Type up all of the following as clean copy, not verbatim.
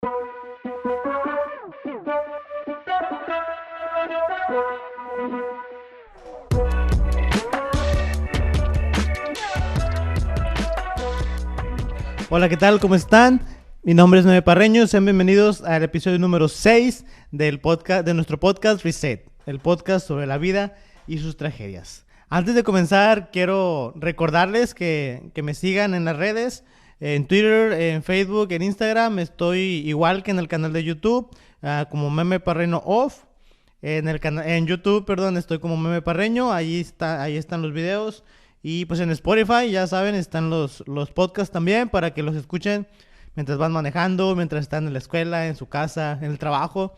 Hola, ¿qué tal? ¿Cómo están? Mi nombre es Meme Parreño. Sean bienvenidos al episodio número 6 del podcast, de nuestro podcast Reset, el podcast sobre la vida y sus tragedias. Antes de comenzar, quiero recordarles que me sigan en las redes, en Twitter, en Facebook, en Instagram. Estoy igual que en el canal de YouTube, como Meme Parreño Off. En YouTube, estoy como Meme Parreño. Ahí están los videos. Y pues en Spotify, ya saben, están los podcasts también para que los escuchen mientras van manejando, mientras están en la escuela, en su casa, en el trabajo.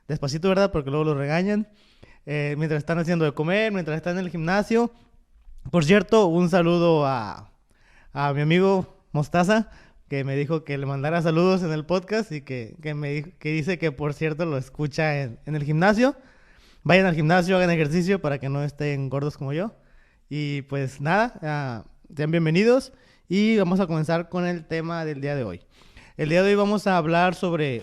Despacito, ¿verdad? Porque luego los regañan. Mientras están haciendo de comer, mientras están en el gimnasio. Por cierto, un saludo a mi amigo Mostaza, que me dijo que le mandara saludos en el podcast y que dice que, por cierto, lo escucha en el gimnasio. Vayan al gimnasio, hagan ejercicio para que no estén gordos como yo. Y pues nada, sean bienvenidos y vamos a comenzar con el tema del día de hoy. El día de hoy vamos a hablar sobre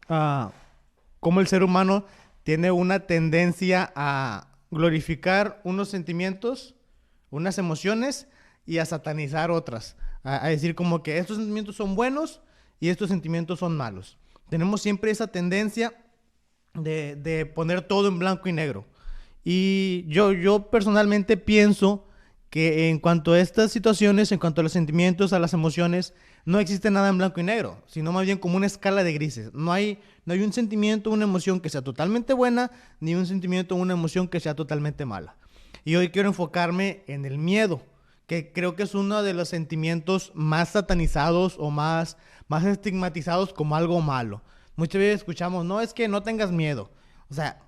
cómo el ser humano tiene una tendencia a glorificar unos sentimientos, unas emociones y a satanizar otras. A decir como que estos sentimientos son buenos y estos sentimientos son malos. Tenemos siempre esa tendencia de poner todo en blanco y negro. Y yo personalmente pienso que en cuanto a estas situaciones, en cuanto a los sentimientos, a las emociones, no existe nada en blanco y negro, sino más bien como una escala de grises. No hay un sentimiento, una emoción que sea totalmente buena, ni un sentimiento, una emoción que sea totalmente mala. Y hoy quiero enfocarme en el miedo, que creo que es uno de los sentimientos más satanizados o más estigmatizados como algo malo. Muchas veces escuchamos, no, es que no tengas miedo. O sea,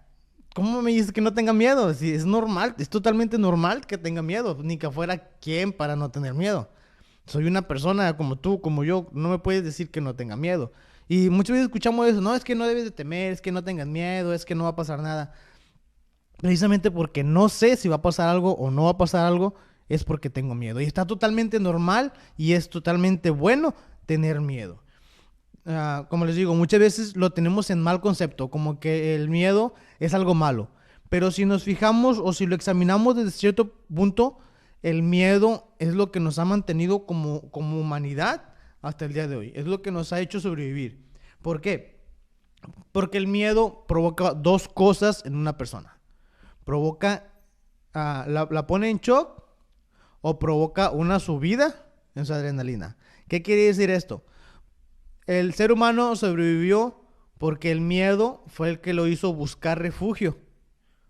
¿cómo me dices que no tenga miedo? Si es normal, es totalmente normal que tenga miedo. Ni que fuera quien para no tener miedo. Soy una persona como tú, como yo. No me puedes decir que no tenga miedo. Y muchas veces escuchamos eso. No, es que no debes de temer, es que no tengas miedo, es que no va a pasar nada. Precisamente porque no sé si va a pasar algo o no va a pasar algo, es porque tengo miedo. Y está totalmente normal y es totalmente bueno tener miedo. Como les digo, muchas veces lo tenemos en mal concepto, como que el miedo es algo malo. Pero si nos fijamos o si lo examinamos desde cierto punto, el miedo es lo que nos ha mantenido como humanidad hasta el día de hoy. Es lo que nos ha hecho sobrevivir. ¿Por qué? Porque el miedo provoca dos cosas en una persona. La pone en shock o provoca una subida en su adrenalina. ¿Qué quiere decir esto? El ser humano sobrevivió porque el miedo fue el que lo hizo buscar refugio.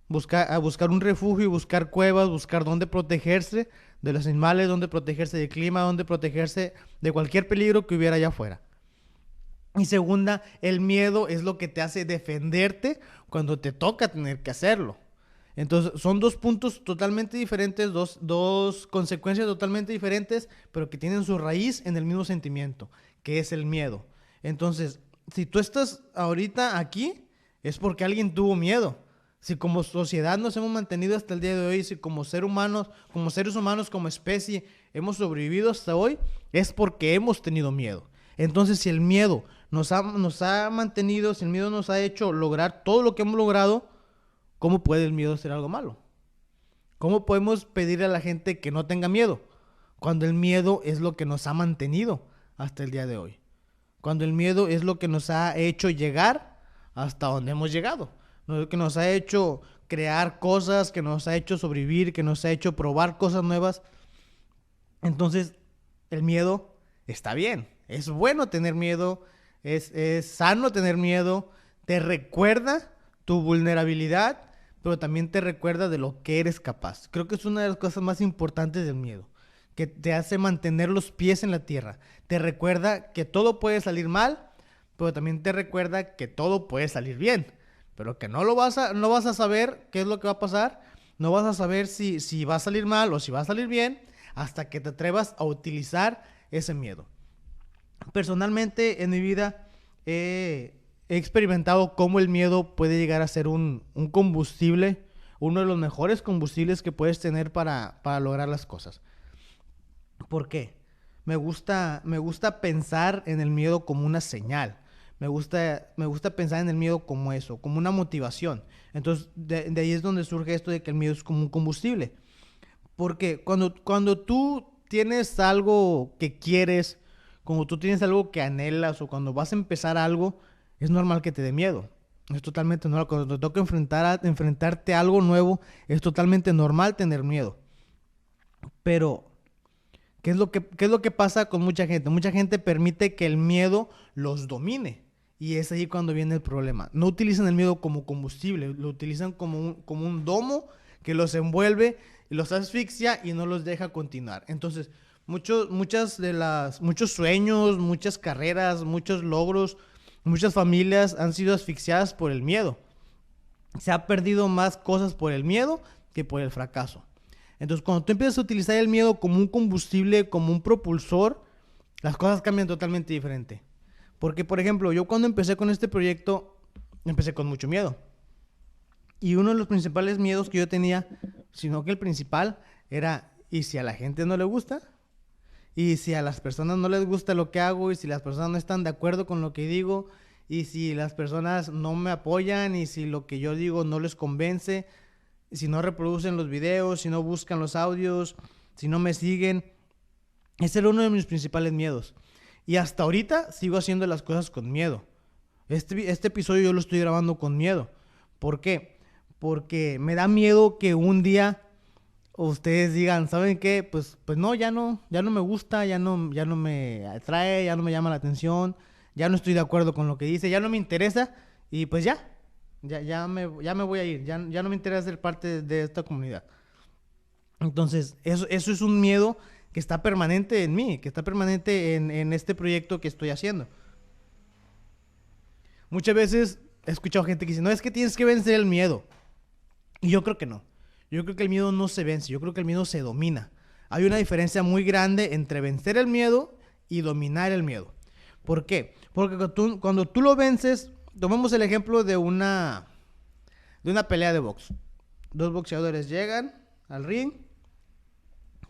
Buscar un refugio y buscar cuevas, buscar dónde protegerse de los animales, dónde protegerse del clima, dónde protegerse de cualquier peligro que hubiera allá afuera. Y segunda, el miedo es lo que te hace defenderte cuando te toca tener que hacerlo. Entonces, son dos puntos totalmente diferentes, dos consecuencias totalmente diferentes, pero que tienen su raíz en el mismo sentimiento, que es el miedo. Entonces, si tú estás ahorita aquí, es porque alguien tuvo miedo. Si como sociedad nos hemos mantenido hasta el día de hoy, si como seres humanos, como especie, hemos sobrevivido hasta hoy, es porque hemos tenido miedo. Entonces, si el miedo nos ha mantenido, si el miedo nos ha hecho lograr todo lo que hemos logrado, ¿cómo puede el miedo ser algo malo? ¿Cómo podemos pedirle a la gente que no tenga miedo? Cuando el miedo es lo que nos ha mantenido hasta el día de hoy. Cuando el miedo es lo que nos ha hecho llegar hasta donde hemos llegado. Lo que nos ha hecho crear cosas, que nos ha hecho sobrevivir, que nos ha hecho probar cosas nuevas. Entonces, el miedo está bien. Es bueno tener miedo. Es sano tener miedo. Te recuerda tu vulnerabilidad, pero también te recuerda de lo que eres capaz. Creo que es una de las cosas más importantes del miedo, que te hace mantener los pies en la tierra. Te recuerda que todo puede salir mal, pero también te recuerda que todo puede salir bien, pero que no vas a saber qué es lo que va a pasar, no vas a saber si va a salir mal o si va a salir bien, hasta que te atrevas a utilizar ese miedo. Personalmente, en mi vida, he experimentado cómo el miedo puede llegar a ser un combustible, uno de los mejores combustibles que puedes tener para lograr las cosas. ¿Por qué? Me gusta pensar en el miedo como una señal. Me gusta pensar en el miedo como eso, como una motivación. Entonces, de ahí es donde surge esto de que el miedo es como un combustible. Porque cuando tú tienes algo que quieres, cuando tú tienes algo que anhelas o cuando vas a empezar algo, es normal que te dé miedo. Es totalmente normal. Cuando te toca enfrentarte a algo nuevo, es totalmente normal tener miedo. Pero, qué es lo que pasa con mucha gente? Mucha gente permite que el miedo los domine. Y es ahí cuando viene el problema. No utilizan el miedo como combustible, lo utilizan como un domo que los envuelve y los asfixia y no los deja continuar. Entonces, muchos sueños, muchas carreras, muchos logros, muchas familias han sido asfixiadas por el miedo. Se ha perdido más cosas por el miedo que por el fracaso. Entonces, cuando tú empiezas a utilizar el miedo como un combustible, como un propulsor, las cosas cambian totalmente diferente. Porque, por ejemplo, yo cuando empecé con este proyecto, empecé con mucho miedo. Y uno de los principales miedos que yo tenía, sino que el principal, era, ¿y si a la gente no le gusta? ¿Y si a las personas no les gusta lo que hago? ¿Y si las personas no están de acuerdo con lo que digo? ¿Y si las personas no me apoyan? ¿Y si lo que yo digo no les convence? Si no reproducen los videos, si no buscan los audios, si no me siguen. Ese era uno de mis principales miedos. Y hasta ahorita sigo haciendo las cosas con miedo. Este episodio yo lo estoy grabando con miedo. ¿Por qué? Porque me da miedo que un día ustedes digan, ¿saben qué? Pues no, ya no me gusta, ya no me atrae, ya no me llama la atención, ya no estoy de acuerdo con lo que dice, ya no me interesa y pues ya me voy a ir, ya no me interesa ser parte de esta comunidad. Entonces, eso es un miedo que está permanente en mí, que está permanente en este proyecto que estoy haciendo. Muchas veces he escuchado gente que dice, no, es que tienes que vencer el miedo. Y yo creo que no. Yo creo que el miedo no se vence, yo creo que el miedo se domina. Hay una diferencia muy grande entre vencer el miedo y dominar el miedo. ¿Por qué? Porque cuando tú lo vences, tomemos el ejemplo de una pelea de box. Dos boxeadores llegan al ring,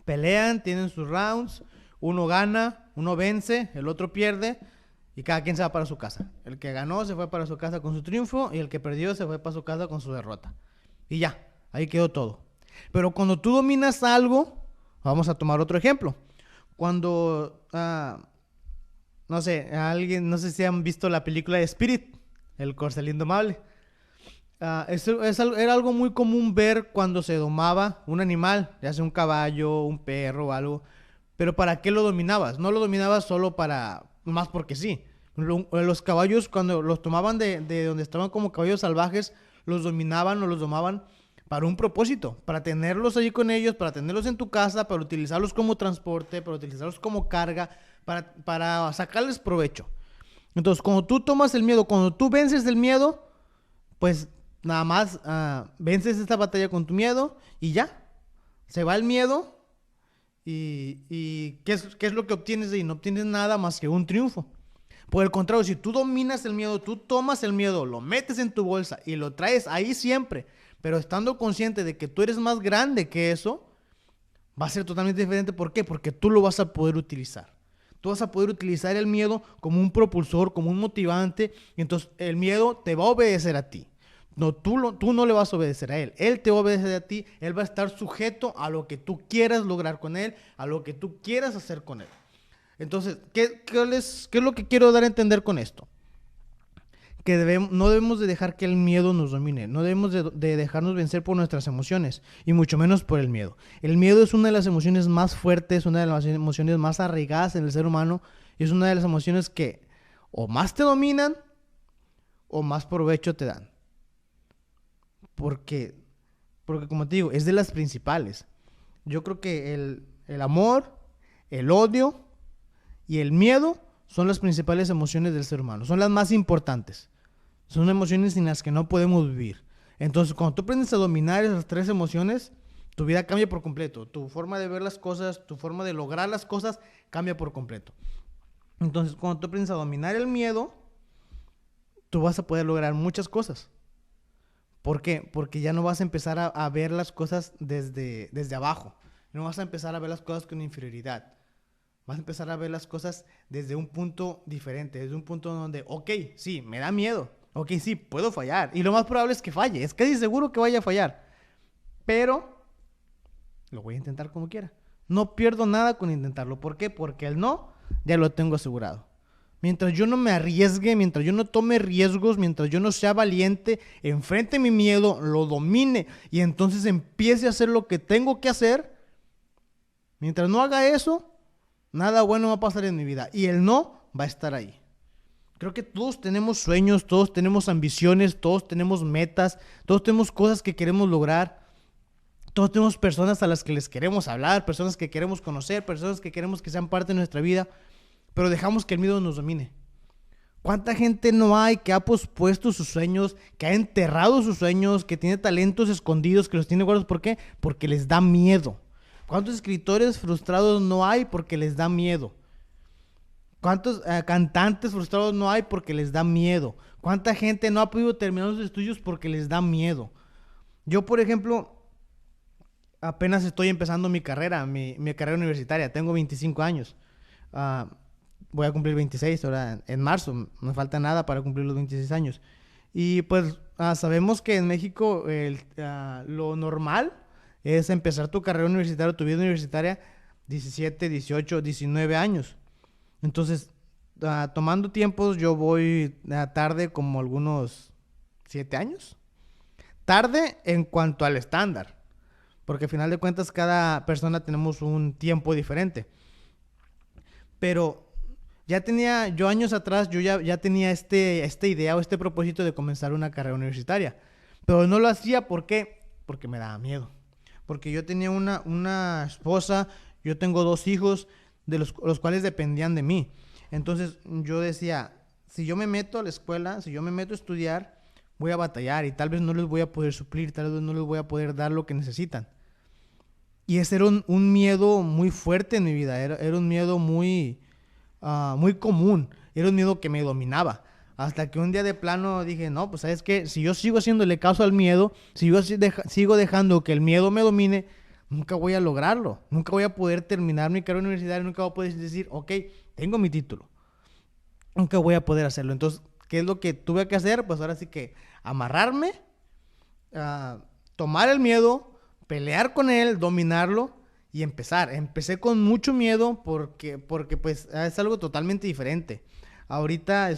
pelean, tienen sus rounds, uno gana, uno vence, el otro pierde y cada quien se va para su casa. El que ganó se fue para su casa con su triunfo y el que perdió se fue para su casa con su derrota. Y ya, ahí quedó todo. Pero cuando tú dominas algo, vamos a tomar otro ejemplo. Cuando, no sé, no sé si han visto la película de Spirit, el corcel indomable. Era algo muy común ver cuando se domaba un animal, ya sea un caballo, un perro o algo. Pero ¿para qué lo dominabas? No lo dominabas solo más porque sí. Los caballos, cuando los tomaban de donde estaban como caballos salvajes, los dominaban o los domaban para un propósito, para tenerlos allí con ellos, para tenerlos en tu casa, para utilizarlos como transporte, para utilizarlos como carga, para sacarles provecho. Entonces, cuando tú tomas el miedo, cuando tú vences el miedo, pues nada más vences esta batalla con tu miedo y ya. Se va el miedo y ¿qué es lo que obtienes de ahí? No obtienes nada más que un triunfo. Por el contrario, si tú dominas el miedo, tú tomas el miedo, lo metes en tu bolsa y lo traes ahí siempre, pero estando consciente de que tú eres más grande que eso, va a ser totalmente diferente. ¿Por qué? Porque tú lo vas a poder utilizar. Tú vas a poder utilizar el miedo como un propulsor, como un motivante, y entonces el miedo te va a obedecer a ti. No, tú no le vas a obedecer a él. Él te va a obedecer a ti. Él va a estar sujeto a lo que tú quieras lograr con él, a lo que tú quieras hacer con él. Entonces, ¿qué es lo que quiero dar a entender con esto? Que no debemos de dejar que el miedo nos domine, no debemos de dejarnos vencer por nuestras emociones, y mucho menos por el miedo. El miedo es una de las emociones más fuertes, una de las emociones más arraigadas en el ser humano, y es una de las emociones que o más te dominan o más provecho te dan. Porque como te digo, es de las principales. Yo creo que el amor, el odio y el miedo son las principales emociones del ser humano, son las más importantes. Son emociones sin las que no podemos vivir. Entonces, cuando tú aprendes a dominar esas tres emociones, tu vida cambia por completo. Tu forma de ver las cosas, tu forma de lograr las cosas cambia por completo. Entonces, cuando tú aprendes a dominar el miedo, tú vas a poder lograr muchas cosas. ¿Por qué? Porque ya no vas a empezar a ver las cosas desde abajo. No vas a empezar a ver las cosas con inferioridad. Vas a empezar a ver las cosas desde un punto diferente, desde un punto donde, ok, sí, me da miedo, ok, sí, puedo fallar. Y lo más probable es que falle, es casi seguro que vaya a fallar. Pero lo voy a intentar como quiera. No pierdo nada con intentarlo. ¿Por qué? Porque el no ya lo tengo asegurado. Mientras yo no me arriesgue, mientras yo no tome riesgos, mientras yo no sea valiente, enfrente mi miedo, lo domine y entonces empiece a hacer lo que tengo que hacer, mientras no haga eso, nada bueno va a pasar en mi vida y el no va a estar ahí. Creo que todos tenemos sueños, todos tenemos ambiciones, todos tenemos metas, todos tenemos cosas que queremos lograr. Todos tenemos personas a las que les queremos hablar, personas que queremos conocer, personas que queremos que sean parte de nuestra vida, pero dejamos que el miedo nos domine. ¿Cuánta gente no hay que ha pospuesto sus sueños, que ha enterrado sus sueños, que tiene talentos escondidos, que los tiene guardados? ¿Por qué? Porque les da miedo. ¿Cuántos escritores frustrados no hay porque les da miedo? ¿Cuántos cantantes frustrados no hay porque les da miedo? ¿Cuánta gente no ha podido terminar sus estudios porque les da miedo? Yo, por ejemplo, apenas estoy empezando mi carrera, mi carrera universitaria. Tengo 25 años. Uh, Voy a cumplir 26 ahora en marzo. No me falta nada para cumplir los 26 años. Y pues sabemos que en México lo normal es empezar tu carrera universitaria, tu vida universitaria, 17, 18, 19 años. Entonces, tomando tiempos, yo voy tarde como algunos 7 años. Tarde en cuanto al estándar. Porque al final de cuentas cada persona tenemos un tiempo diferente. Pero ya tenía, yo años atrás, yo ya tenía esta idea o este propósito de comenzar una carrera universitaria. Pero no lo hacía, ¿por qué? Porque me daba miedo. Porque yo tenía una esposa, yo tengo 2 hijos, de los cuales dependían de mí. Entonces yo decía, si yo me meto a la escuela, si yo me meto a estudiar, voy a batallar y tal vez no les voy a poder suplir, tal vez no les voy a poder dar lo que necesitan. Y ese era un miedo muy fuerte en mi vida, era un miedo muy común, era un miedo que me dominaba. Hasta que un día de plano dije, no, pues ¿sabes qué? Si yo sigo haciéndole caso al miedo, si yo sigo dejando que el miedo me domine, nunca voy a lograrlo. Nunca voy a poder terminar mi carrera universitaria, nunca voy a poder decir, ok, tengo mi título. Nunca voy a poder hacerlo. Entonces, ¿qué es lo que tuve que hacer? Pues ahora sí que amarrarme, tomar el miedo, pelear con él, dominarlo y empezar. Empecé con mucho miedo porque pues es algo totalmente diferente. Ahorita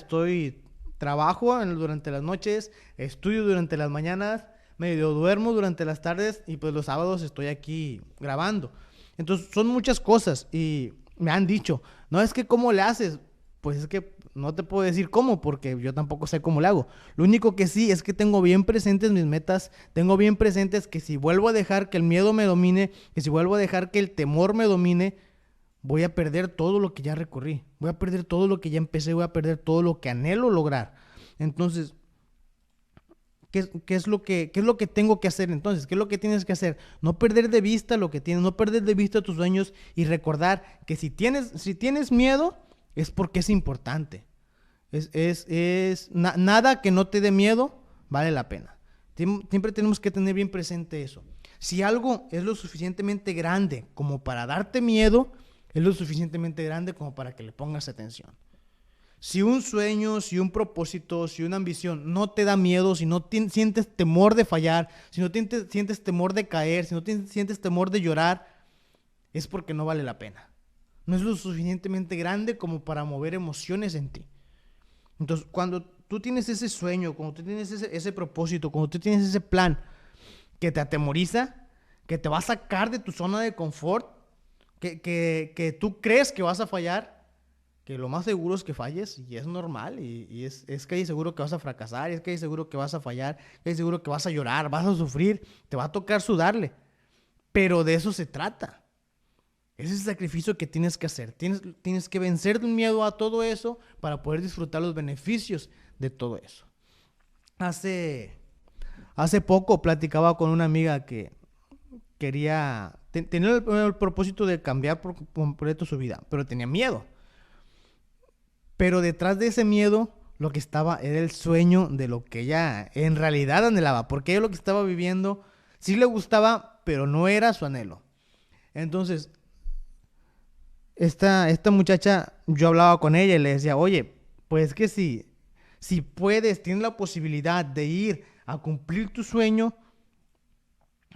trabajo durante las noches, estudio durante las mañanas, medio duermo durante las tardes y pues los sábados estoy aquí grabando. Entonces son muchas cosas y me han dicho, no es que cómo le haces, pues es que no te puedo decir cómo porque yo tampoco sé cómo le hago. Lo único que sí es que tengo bien presentes mis metas, tengo bien presentes que si vuelvo a dejar que el miedo me domine, que si vuelvo a dejar que el temor me domine, voy a perder todo lo que ya recorrí, voy a perder todo lo que ya empecé, voy a perder todo lo que anhelo lograr. Entonces, ¿qué es lo que tengo que hacer entonces? ¿Qué es lo que tienes que hacer? No perder de vista lo que tienes, no perder de vista tus sueños y recordar que si tienes miedo es porque es importante. Nada que no te dé miedo vale la pena. Siempre tenemos que tener bien presente eso. Si algo es lo suficientemente grande como para darte miedo, es lo suficientemente grande como para que le pongas atención. Si un sueño, si un propósito, si una ambición no te da miedo, si no sientes temor de fallar, si no sientes temor de caer, si no sientes temor de llorar, es porque no vale la pena. No es lo suficientemente grande como para mover emociones en ti. Entonces, cuando tú tienes ese sueño, cuando tú tienes ese propósito, cuando tú tienes ese plan que te atemoriza, que te va a sacar de tu zona de confort, que tú crees que vas a fallar, que lo más seguro es que falles y es normal y es que hay seguro que vas a fracasar, y es que hay seguro que vas a fallar, que hay seguro que vas a llorar, vas a sufrir, te va a tocar sudarle, pero de eso se trata. Ese es el sacrificio que tienes que hacer. Tienes que vencer de un miedo a todo eso para poder disfrutar los beneficios de todo eso. Hace poco platicaba con una amiga que tenía el propósito de cambiar por completo su vida, pero tenía miedo. Pero detrás de ese miedo, lo que estaba era el sueño de lo que ella en realidad anhelaba, porque ella lo que estaba viviendo sí le gustaba, pero no era su anhelo. Entonces, esta muchacha, yo hablaba con ella y le decía, oye, pues que si puedes, tienes la posibilidad de ir a cumplir tu sueño,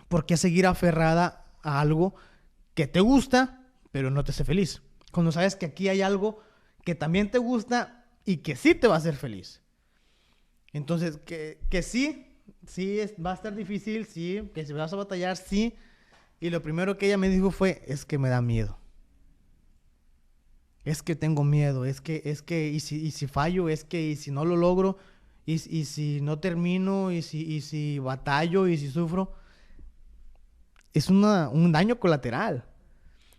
¿por qué seguir aferrada a algo que te gusta, pero no te hace feliz? Cuando sabes que aquí hay algo que también te gusta y que sí te va a hacer feliz. Entonces, que sí va a estar difícil, sí, que si vas a batallar, sí. Y lo primero que ella me dijo fue, es que me da miedo. Es que tengo miedo, y si fallo, y si no lo logro, y si no termino, y si batallo, y si sufro, es un daño colateral.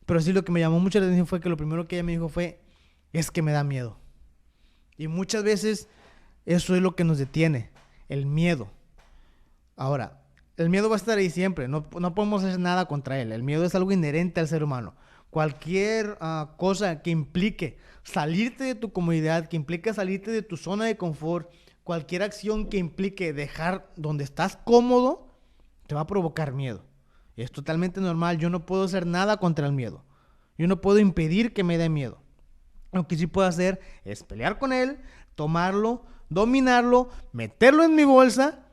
Pero sí, lo que me llamó mucho la atención fue que lo primero que ella me dijo fue, es que me da miedo. Y muchas veces eso es lo que nos detiene, el miedo. Ahora, el miedo va a estar ahí siempre, no podemos hacer nada contra él. El miedo es algo inherente al ser humano. Cualquier cosa que implique salirte de tu comodidad, que implique salirte de tu zona de confort, cualquier acción que implique dejar donde estás cómodo, te va a provocar miedo. Es totalmente normal, yo no puedo hacer nada contra el miedo. Yo no puedo impedir que me dé miedo. Lo que sí puedo hacer es pelear con él, tomarlo, dominarlo, meterlo en mi bolsa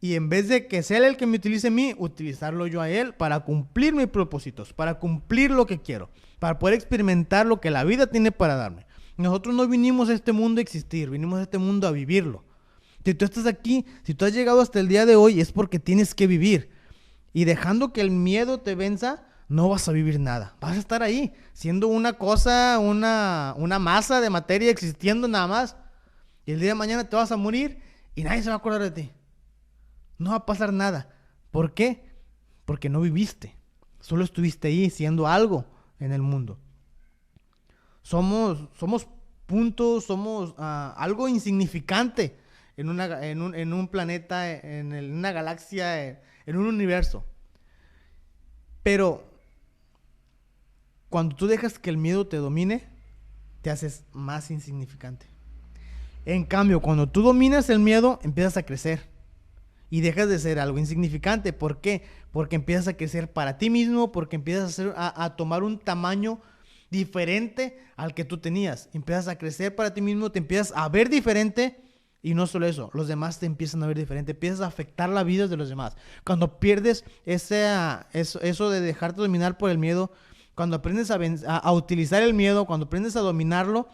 y en vez de que sea él el que me utilice a mí, utilizarlo yo a él para cumplir mis propósitos, para cumplir lo que quiero, para poder experimentar lo que la vida tiene para darme. Nosotros no vinimos a este mundo a existir, vinimos a este mundo a vivirlo. Si tú estás aquí, si tú has llegado hasta el día de hoy, es porque tienes que vivir. Y dejando que el miedo te venza, no vas a vivir nada. Vas a estar ahí, siendo una cosa, una masa de materia existiendo nada más. Y el día de mañana te vas a morir y nadie se va a acordar de ti. No va a pasar nada. ¿Por qué? Porque no viviste. Solo estuviste ahí siendo algo en el mundo. Somos puntos, somos algo insignificante en un planeta, en una galaxia, en un universo. Pero cuando tú dejas que el miedo te domine, te haces más insignificante. En cambio, cuando tú dominas el miedo, empiezas a crecer y dejas de ser algo insignificante. ¿Por qué? Porque empiezas a crecer para ti mismo, porque empiezas a tomar un tamaño diferente al que tú tenías. Empiezas a crecer para ti mismo, te empiezas a ver diferente y no solo eso, los demás te empiezan a ver diferente, empiezas a afectar la vida de los demás. Cuando pierdes eso de dejarte dominar por el miedo, cuando aprendes a utilizar el miedo, cuando aprendes a dominarlo,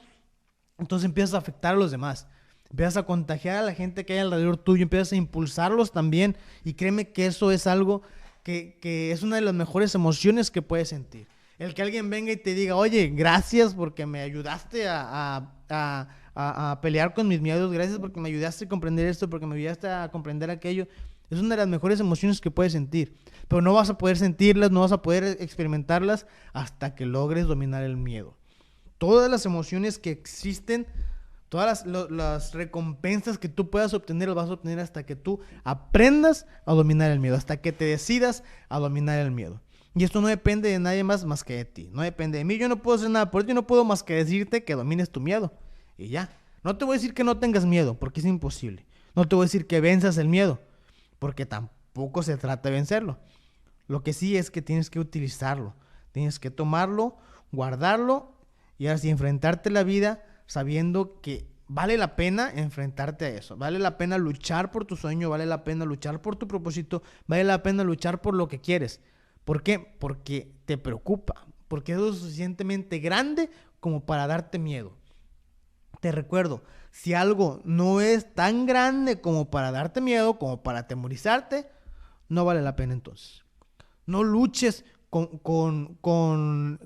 entonces empiezas a afectar a los demás. Empiezas a contagiar a la gente que hay alrededor tuyo, empiezas a impulsarlos también. Y créeme que eso es algo que es una de las mejores emociones que puedes sentir. El que alguien venga y te diga, oye, gracias porque me ayudaste a pelear con mis miedos, gracias porque me ayudaste a comprender esto, porque me ayudaste a comprender aquello. Es una de las mejores emociones que puedes sentir. Pero no vas a poder sentirlas, no vas a poder experimentarlas hasta que logres dominar el miedo. Todas las emociones que existen, todas las recompensas que tú puedas obtener, las vas a obtener hasta que tú aprendas a dominar el miedo, hasta que te decidas a dominar el miedo. Y esto no depende de nadie más que de ti. No depende de mí. Yo no puedo hacer nada por ti. Yo no puedo más que decirte que domines tu miedo. Y ya. No te voy a decir que no tengas miedo, porque es imposible. No te voy a decir que venzas el miedo, porque tampoco se trata de vencerlo. Lo que sí es que tienes que utilizarlo. Tienes que tomarlo, guardarlo y así enfrentarte a la vida sabiendo que vale la pena enfrentarte a eso. Vale la pena luchar por tu sueño, vale la pena luchar por tu propósito, vale la pena luchar por lo que quieres. ¿Por qué? Porque te preocupa, porque es lo suficientemente grande como para darte miedo. Te recuerdo, si algo no es tan grande como para darte miedo, como para atemorizarte, no vale la pena entonces. No luches con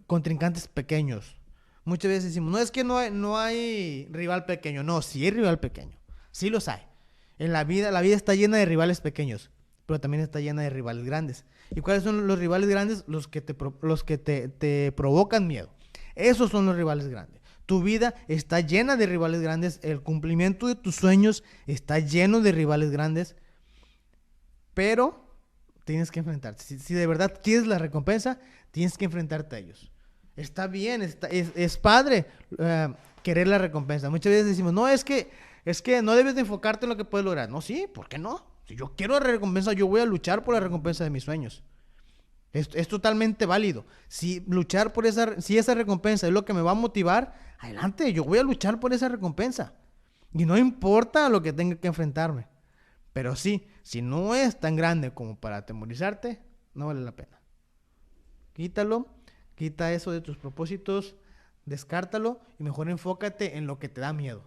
contrincantes pequeños. Muchas veces decimos, no es que no hay rival pequeño. No, sí hay rival pequeño. Sí los hay. En la vida está llena de rivales pequeños, pero también está llena de rivales grandes. ¿Y cuáles son los rivales grandes? Los que te provocan miedo. Esos son los rivales grandes. Tu vida está llena de rivales grandes. El cumplimiento de tus sueños está lleno de rivales grandes. Pero tienes que enfrentarte. Si de verdad quieres la recompensa, tienes que enfrentarte a ellos. Está bien, es padre querer la recompensa. Muchas veces decimos, no, es que no debes de enfocarte en lo que puedes lograr. No, sí, ¿por qué no? Si yo quiero la recompensa, yo voy a luchar por la recompensa de mis sueños. Es totalmente válido. Si esa recompensa es lo que me va a motivar, adelante, yo voy a luchar por esa recompensa. Y no importa lo que tenga que enfrentarme. Pero sí, si no es tan grande como para atemorizarte, no vale la pena. Quítalo, quita eso de tus propósitos, descártalo y mejor enfócate en lo que te da miedo.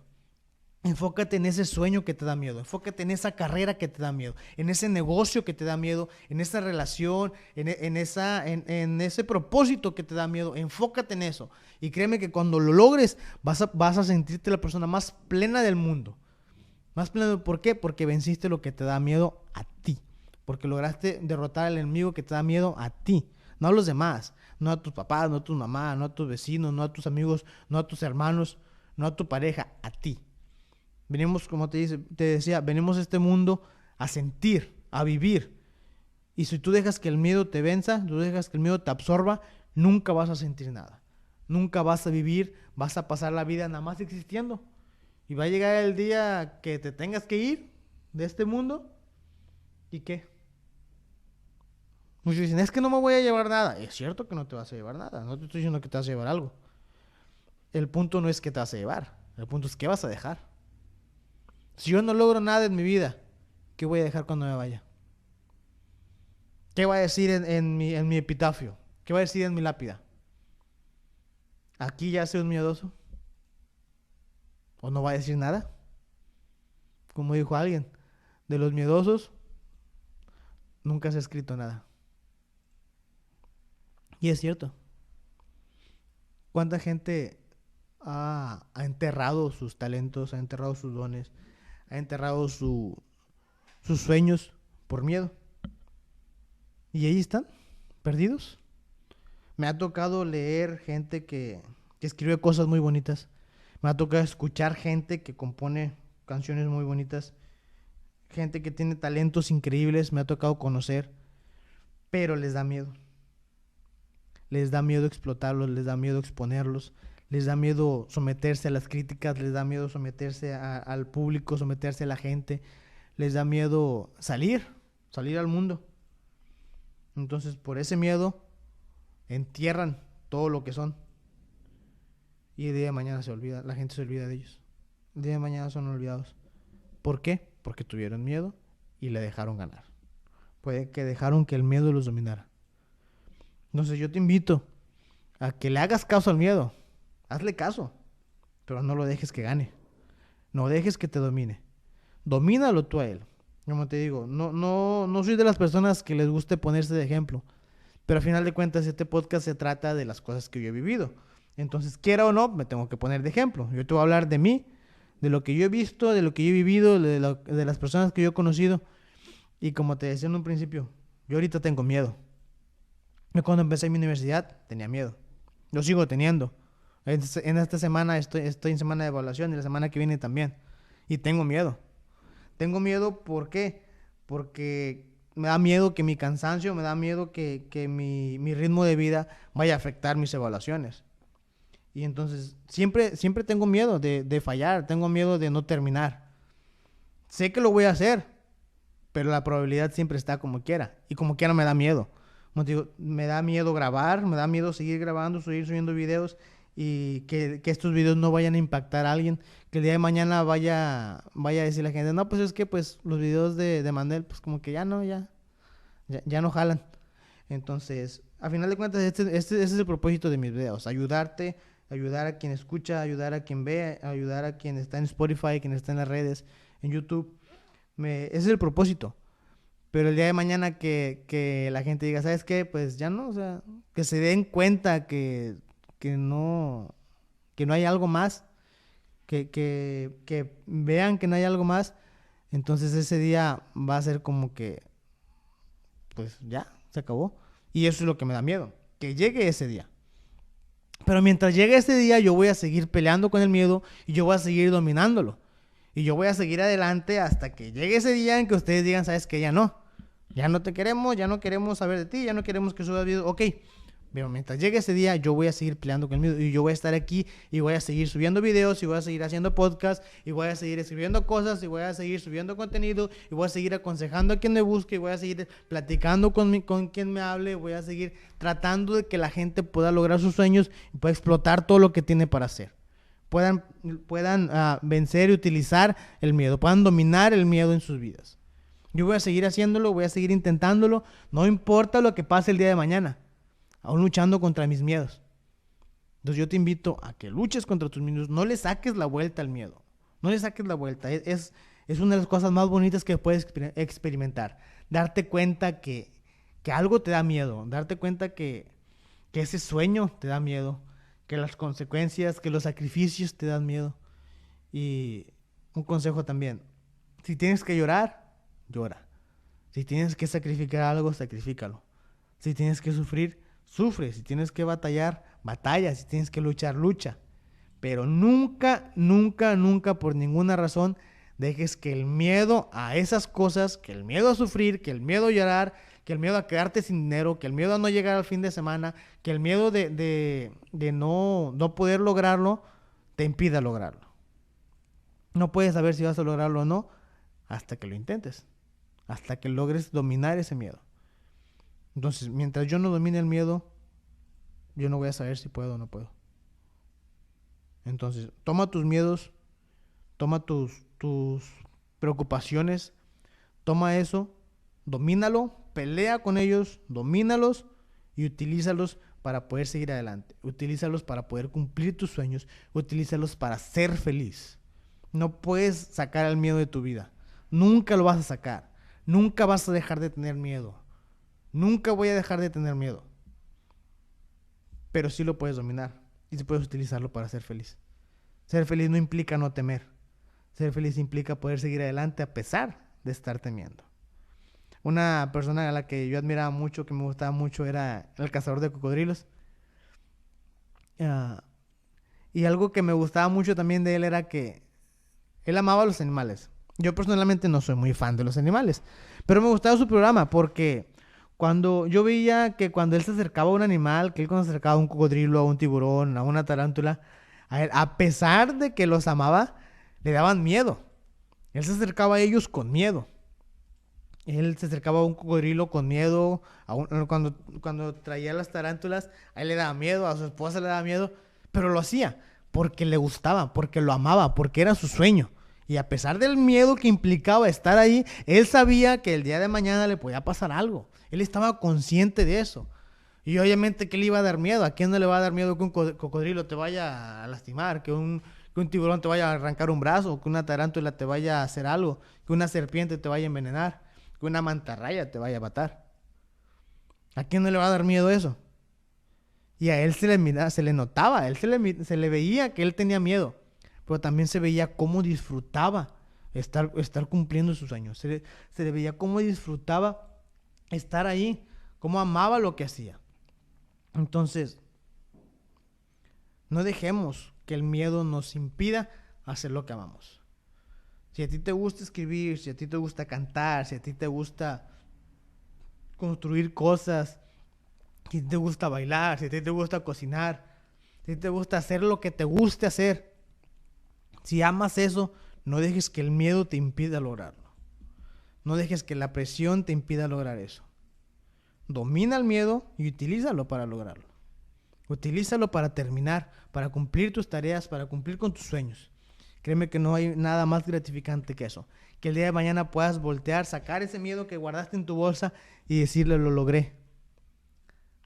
Enfócate en ese sueño que te da miedo, enfócate en esa carrera que te da miedo, en ese negocio que te da miedo, en esa relación, en ese propósito que te da miedo. Enfócate en eso y créeme que cuando lo logres vas a sentirte la persona más plena del mundo. Más plena, ¿por qué? Porque venciste lo que te da miedo a ti, porque lograste derrotar al enemigo que te da miedo a ti, no a los demás, no a tus papás, no a tus mamás, no a tus vecinos, no a tus amigos, no a tus hermanos, no a tu pareja, a ti. Venimos, como te decía, venimos a este mundo a sentir, a vivir. Y si tú dejas que el miedo te venza, tú dejas que el miedo te absorba, nunca vas a sentir nada. Nunca vas a vivir, vas a pasar la vida nada más existiendo. Y va a llegar el día que te tengas que ir de este mundo. ¿Y qué? Muchos dicen, es que no me voy a llevar nada. Es cierto que no te vas a llevar nada. No te estoy diciendo que te vas a llevar algo. El punto no es qué te vas a llevar. El punto es qué vas a dejar. Si yo no logro nada en mi vida, ¿qué voy a dejar cuando me vaya? ¿Qué va a decir en mi epitafio? ¿Qué va a decir en mi lápida? ¿Aquí ya soy un miedoso? ¿O no va a decir nada? Como dijo alguien, de los miedosos nunca se ha escrito nada. Y es cierto. ¿Cuánta gente ha enterrado sus talentos, ha enterrado sus dones, ha enterrado sus sueños por miedo? Y ahí están, perdidos. Me ha tocado leer gente que escribe cosas muy bonitas. Me ha tocado escuchar gente que compone canciones muy bonitas. Gente que tiene talentos increíbles, me ha tocado conocer. Pero les da miedo. Les da miedo explotarlos, les da miedo exponerlos. Les da miedo someterse a las críticas, les da miedo someterse al público, someterse a la gente. Les da miedo salir al mundo. Entonces, por ese miedo, entierran todo lo que son. Y el día de mañana la gente se olvida de ellos. El día de mañana son olvidados. ¿Por qué? Porque tuvieron miedo y le dejaron ganar. Puede que dejaron que el miedo los dominara. Entonces yo te invito a que le hagas caso al miedo. Hazle caso, pero no lo dejes que gane. No dejes que te domine. Domínalo tú a él. Como te digo, no soy de las personas que les guste ponerse de ejemplo. Pero al final de cuentas este podcast se trata de las cosas que yo he vivido. Entonces, quiera o no, me tengo que poner de ejemplo. Yo te voy a hablar de mí, de lo que yo he visto, de lo que yo he vivido, de las personas que yo he conocido. Y como te decía en un principio, yo ahorita tengo miedo. Yo cuando empecé mi universidad tenía miedo. Lo sigo teniendo. En esta semana estoy en semana de evaluación y la semana que viene también. Y tengo miedo. Tengo miedo, ¿por qué? Porque me da miedo que mi cansancio, me da miedo que mi ritmo de vida vaya a afectar mis evaluaciones. Y entonces siempre tengo miedo de fallar, tengo miedo de no terminar. Sé que lo voy a hacer, pero la probabilidad siempre está como quiera. Y como quiera me da miedo. Como te digo, me da miedo grabar, me da miedo seguir grabando, seguir subiendo videos y que estos videos no vayan a impactar a alguien. Que el día de mañana vaya a decir la gente, no, pues es que pues los videos de Mandel, pues como que ya no jalan. Entonces, a final de cuentas, ese es el propósito de mis videos. Ayudarte, ayudar a quien escucha, ayudar a quien ve, ayudar a quien está en Spotify, quien está en las redes, en YouTube. Ese es el propósito. Pero el día de mañana que la gente diga, ¿sabes qué? Pues ya no, o sea, que se den cuenta que no hay algo más, que vean que no hay algo más, entonces ese día va a ser como que, pues ya, se acabó. Y eso es lo que me da miedo, que llegue ese día. Pero mientras llegue ese día, yo voy a seguir peleando con el miedo y yo voy a seguir dominándolo. Y yo voy a seguir adelante hasta que llegue ese día en que ustedes digan, ¿sabes qué? Ya no te queremos, ya no queremos saber de ti, ya no queremos que subas videos. Ok, Pero mientras llegue ese día, yo voy a seguir peleando con el miedo. Y yo voy a estar aquí y voy a seguir subiendo videos, y voy a seguir haciendo podcasts, y voy a seguir escribiendo cosas, y voy a seguir subiendo contenido, y voy a seguir aconsejando a quien me busque, y voy a seguir platicando con quien me hable, voy a seguir tratando de que la gente pueda lograr sus sueños y pueda explotar todo lo que tiene para hacer. Puedan vencer y utilizar el miedo, puedan dominar el miedo en sus vidas. Yo voy a seguir haciéndolo, voy a seguir intentándolo, no importa lo que pase el día de mañana, aún luchando contra mis miedos. Entonces yo te invito a que luches contra tus miedos, no le saques la vuelta al miedo, no le saques la vuelta, es una de las cosas más bonitas que puedes experimentar, darte cuenta que algo te da miedo, darte cuenta que ese sueño te da miedo, que las consecuencias, que los sacrificios te dan miedo. Y un consejo también, si tienes que llorar, llora. Si tienes que sacrificar algo, sacrifícalo. Si tienes que sufrir, sufre. Si tienes que batallar, batalla. Si tienes que luchar, lucha. Pero nunca, nunca, nunca por ninguna razón dejes que el miedo a esas cosas, que el miedo a sufrir, que el miedo a llorar, que el miedo a quedarte sin dinero, que el miedo a no llegar al fin de semana, que el miedo de no poder lograrlo, te impida lograrlo. No puedes saber si vas a lograrlo o no hasta que lo intentes, hasta que logres dominar ese miedo. Entonces, mientras yo no domine el miedo, yo no voy a saber si puedo o no puedo. Entonces, toma tus miedos, toma tus preocupaciones, toma eso, domínalo, pelea con ellos, domínalos y utilízalos para poder seguir adelante. Utilízalos para poder cumplir tus sueños, utilízalos para ser feliz. No puedes sacar el miedo de tu vida, nunca lo vas a sacar, nunca vas a dejar de tener miedo, nunca voy a dejar de tener miedo, pero sí lo puedes dominar y sí puedes utilizarlo para ser feliz. Ser feliz no implica no temer, ser feliz implica poder seguir adelante a pesar de estar temiendo. Una persona a la que yo admiraba mucho, que me gustaba mucho, era el cazador de cocodrilos. Y algo que me gustaba mucho también de él era que él amaba a los animales. Yo personalmente no soy muy fan de los animales, pero me gustaba su programa porque cuando yo veía que cuando él se acercaba a un animal, que él cuando se acercaba a un cocodrilo, a un tiburón, a una tarántula, a él, a pesar de que los amaba, le daban miedo. Él se acercaba a ellos con miedo. Él se acercaba a un cocodrilo con miedo. Cuando traía las tarántulas, a él le daba miedo, a su esposa le daba miedo. Pero lo hacía porque le gustaba, porque lo amaba, porque era su sueño. Y a pesar del miedo que implicaba estar ahí, él sabía que el día de mañana le podía pasar algo. Él estaba consciente de eso. Y obviamente, ¿qué le iba a dar miedo? ¿A quién no le va a dar miedo que un cocodrilo te vaya a lastimar? Que un tiburón te vaya a arrancar un brazo, que una tarántula te vaya a hacer algo, que una serpiente te vaya a envenenar, que una mantarraya te vaya a matar. ¿A quién no le va a dar miedo eso? Y a él se le notaba, a él se le veía que él tenía miedo, pero también se veía cómo disfrutaba estar cumpliendo sus sueños. Se le veía cómo disfrutaba estar ahí, cómo amaba lo que hacía. Entonces, no dejemos que el miedo nos impida hacer lo que amamos. Si a ti te gusta escribir, si a ti te gusta cantar, si a ti te gusta construir cosas, si a ti te gusta bailar, si a ti te gusta cocinar, si a ti te gusta hacer lo que te guste hacer, si amas eso, no dejes que el miedo te impida lograrlo. No dejes que la presión te impida lograr eso. Domina el miedo y utilízalo para lograrlo. Utilízalo para terminar, para cumplir tus tareas, para cumplir con tus sueños. Créeme que no hay nada más gratificante que eso. Que el día de mañana puedas voltear, sacar ese miedo que guardaste en tu bolsa y decirle: lo logré.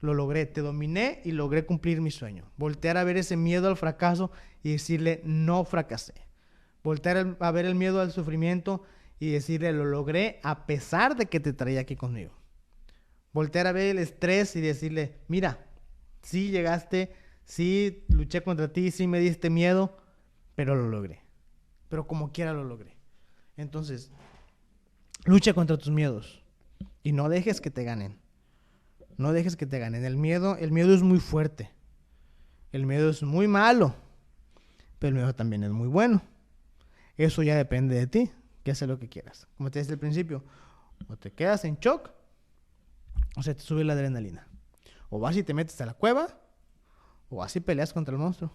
Lo logré, te dominé y logré cumplir mi sueño. Voltear a ver ese miedo al fracaso y decirle: no fracasé. Voltear a ver el miedo al sufrimiento y decirle: lo logré a pesar de que te traía aquí conmigo. Voltear a ver el estrés y decirle: mira, sí llegaste, sí luché contra ti, sí me diste miedo, pero lo logré. Pero como quiera lo logré. Entonces, lucha contra tus miedos y no dejes que te ganen. No dejes que te ganen. El miedo es muy fuerte. El miedo es muy malo, pero el miedo también es muy bueno. Eso ya depende de ti, que haces lo que quieras. Como te decía al principio, o te quedas en shock o se te sube la adrenalina. O vas y te metes a la cueva, o vas y peleas contra el monstruo.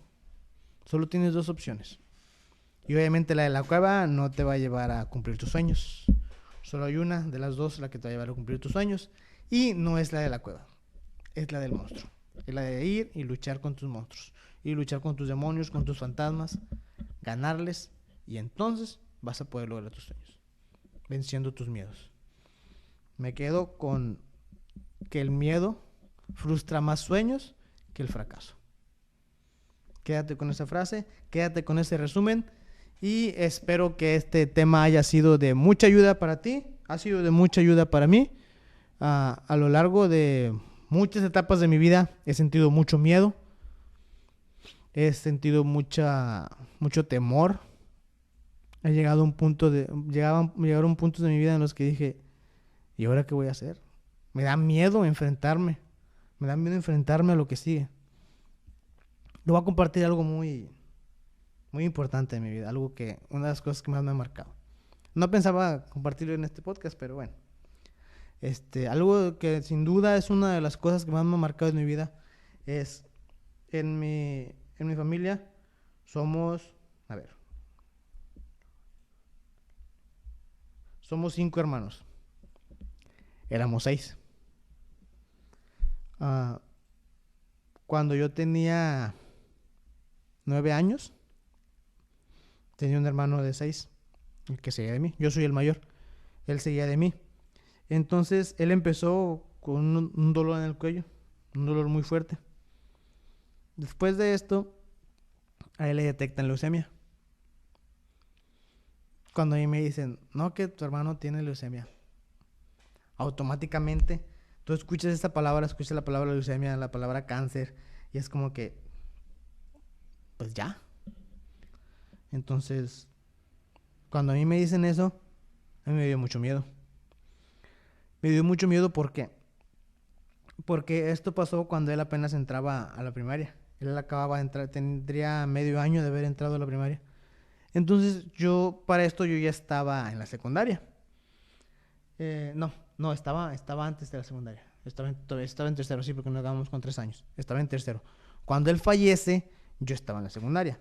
Solo tienes 2 opciones. Y obviamente la de la cueva no te va a llevar a cumplir tus sueños. Solo hay una de las 2 la que te va a llevar a cumplir tus sueños. Y no es la de la cueva, es la del monstruo. Es la de ir y luchar con tus monstruos. Y luchar con tus demonios, con tus fantasmas. Ganarles. Y entonces vas a poder lograr tus sueños. Venciendo tus miedos. Me quedo con que el miedo frustra más sueños que el fracaso. Quédate con esa frase, quédate con ese resumen y espero que este tema haya sido de mucha ayuda para ti. Ha sido de mucha ayuda para mí. A lo largo de muchas etapas de mi vida he sentido mucho miedo. He sentido mucho temor. Llegaron puntos de mi vida en los que dije, ¿y ahora qué voy a hacer? Me da miedo enfrentarme. Me da miedo enfrentarme a lo que sigue. Le voy a compartir algo muy, muy importante en mi vida. Una de las cosas que más me ha marcado. No pensaba compartirlo en este podcast, pero bueno. Algo que sin duda es una de las cosas que más me ha marcado en mi vida es en mi familia somos 5 hermanos. Éramos 6. Cuando yo tenía 9 años, tenía un hermano de 6, el que seguía de mí. Yo soy el mayor, él seguía de mí. Entonces él empezó con un dolor en el cuello, un dolor muy fuerte. Después de esto, a él le detectan leucemia. Cuando a mí me dicen, no, que tu hermano tiene leucemia, automáticamente tú escuchas la palabra leucemia, la palabra cáncer, y es como que, pues ya. Entonces, cuando a mí me dicen eso, a mí me dio mucho miedo. Me dio mucho miedo porque esto pasó cuando él apenas entraba a la primaria. Él acababa de entrar, tendría medio año de haber entrado a la primaria. Entonces para esto yo ya estaba en la secundaria. Estaba antes de la secundaria. Estaba en tercero, sí, porque nos acabamos con 3 años. Estaba en tercero. Cuando él fallece, yo estaba en la secundaria.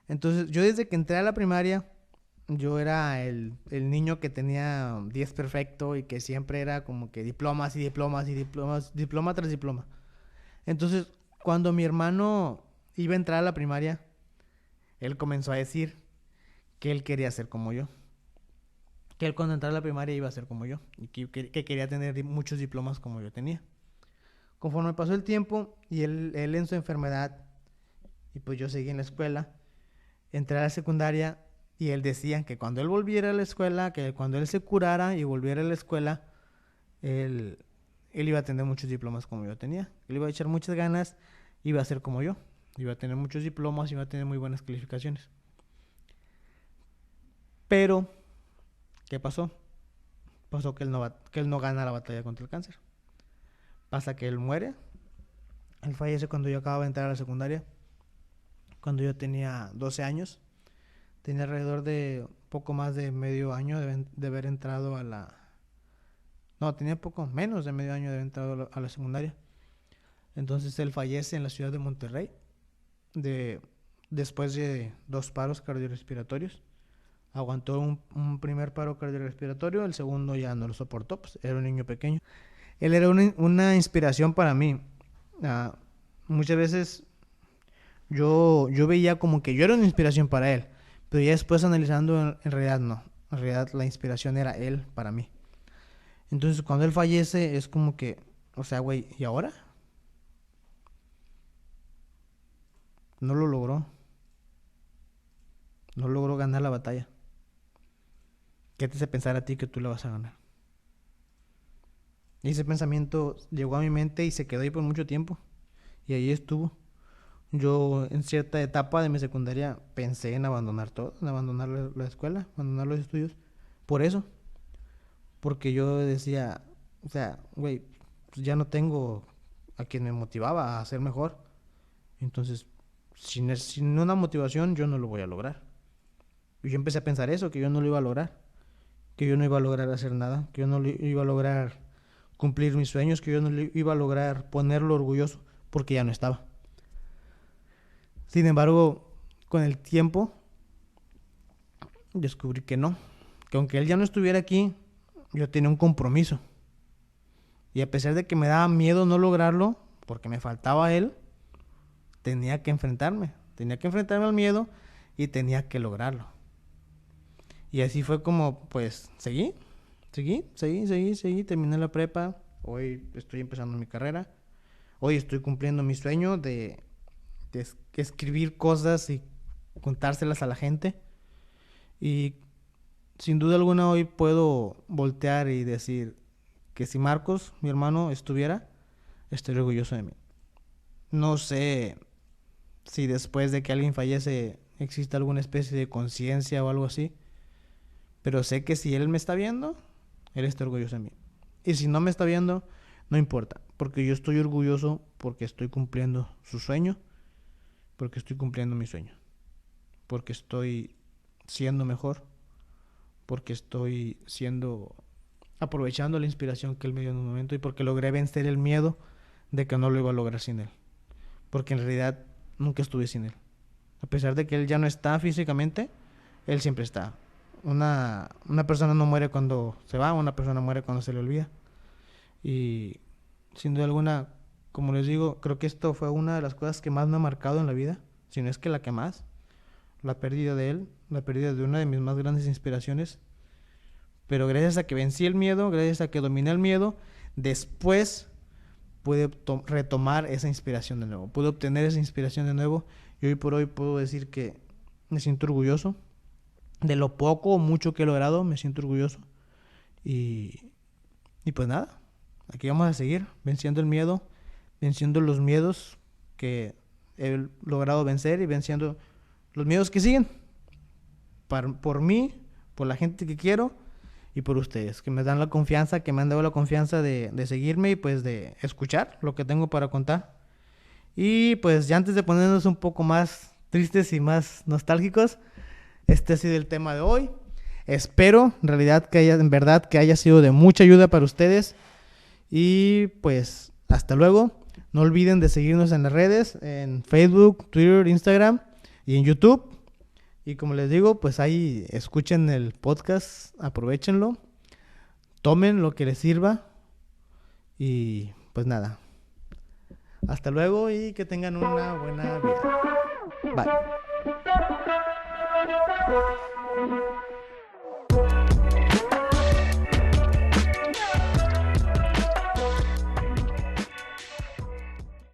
Entonces, yo desde que entré a la primaria, yo era el niño que tenía 10 perfecto y que siempre era como que diplomas diploma tras diploma. Entonces, cuando mi hermano iba a entrar a la primaria, él comenzó a decir que él quería ser como yo. Que él cuando entrara a la primaria iba a ser como yo. Y que quería tener muchos diplomas como yo tenía. Conforme pasó el tiempo y él en su enfermedad, y pues yo seguí en la escuela, entré a la secundaria y él decía que cuando él volviera a la escuela, que cuando él se curara y volviera a la escuela, él iba a tener muchos diplomas como yo tenía. Él iba a echar muchas ganas, iba a ser como yo. Iba a tener muchos diplomas, iba a tener muy buenas calificaciones. Pero, ¿qué pasó? Pasó que él no gana la batalla contra el cáncer. Pasa que él muere. Él fallece cuando yo acababa de entrar a la secundaria. Cuando yo tenía 12 años. Tenía alrededor de poco más de medio año de haber entrado a la... No, tenía poco menos de medio año de haber entrado a la secundaria. Entonces él fallece en la ciudad de Monterrey. Después de 2 paros cardiorrespiratorios. Aguantó un primer paro cardiorrespiratorio, el segundo ya no lo soportó, pues era un niño pequeño. Él era una inspiración para mí. Muchas veces yo veía como que yo era una inspiración para él, pero ya después analizando, en realidad no. En realidad la inspiración era él para mí. Entonces cuando él fallece es como que, o sea, güey, ¿y ahora? No lo logró. No logró ganar la batalla. ¿Qué te hace pensar a ti que tú la vas a ganar? Y ese pensamiento llegó a mi mente y se quedó ahí por mucho tiempo. Y ahí estuvo. Yo en cierta etapa de mi secundaria pensé en abandonar todo, en abandonar la escuela, abandonar los estudios. Por eso. Porque yo decía, o sea, güey, pues ya no tengo a quien me motivaba a ser mejor. Entonces, sin una motivación yo no lo voy a lograr. Y yo empecé a pensar eso, que yo no lo iba a lograr. Que yo no iba a lograr hacer nada. Que yo no iba a lograr cumplir mis sueños, que yo no le iba a lograr ponerlo orgulloso porque ya no estaba. Sin embargo, con el tiempo descubrí que no, que aunque él ya no estuviera aquí, yo tenía un compromiso. Y a pesar de que me daba miedo no lograrlo, porque me faltaba él, tenía que enfrentarme al miedo y tenía que lograrlo. Y así fue como, pues, seguí, terminé la prepa, hoy estoy empezando mi carrera, hoy estoy cumpliendo mi sueño de escribir cosas y contárselas a la gente. Y sin duda alguna hoy puedo voltear y decir que si Marcos, mi hermano, estuviera, estoy orgulloso de mí. No sé si después de que alguien fallece existe alguna especie de conciencia o algo así, pero sé que si él me está viendo, él está orgulloso de mí. Y si no me está viendo, no importa, porque yo estoy orgulloso porque estoy cumpliendo su sueño, porque estoy cumpliendo mi sueño, porque estoy siendo mejor, porque estoy aprovechando la inspiración que él me dio en un momento y porque logré vencer el miedo de que no lo iba a lograr sin él. Porque en realidad nunca estuve sin él. A pesar de que él ya no está físicamente, él siempre está. Una persona no muere cuando se va, una persona muere cuando se le olvida. Y sin duda alguna, como les digo, creo que esto fue una de las cosas que más me ha marcado en la vida, si no es que la que más. La pérdida de él, la pérdida de una de mis más grandes inspiraciones. Pero gracias a que vencí el miedo, gracias a que dominé el miedo, después pude retomar esa inspiración de nuevo. Pude obtener esa inspiración de nuevo y hoy por hoy puedo decir que me siento orgulloso de lo poco o mucho que he logrado, me siento orgulloso. Y pues nada, aquí vamos a seguir venciendo el miedo, venciendo los miedos que he logrado vencer y venciendo los miedos que siguen. Por mí, por la gente que quiero y por ustedes, que me dan la confianza, que me han dado la confianza de seguirme y pues de escuchar lo que tengo para contar. Y pues ya antes de ponernos un poco más tristes y más nostálgicos, este ha sido el tema de hoy. Espero en realidad que haya sido de mucha ayuda para ustedes. Y pues hasta luego. No olviden de seguirnos en las redes, en Facebook, Twitter, Instagram y en YouTube. Y como les digo, pues ahí escuchen el podcast, aprovechenlo, tomen lo que les sirva y pues nada. Hasta luego y que tengan una buena vida. Bye.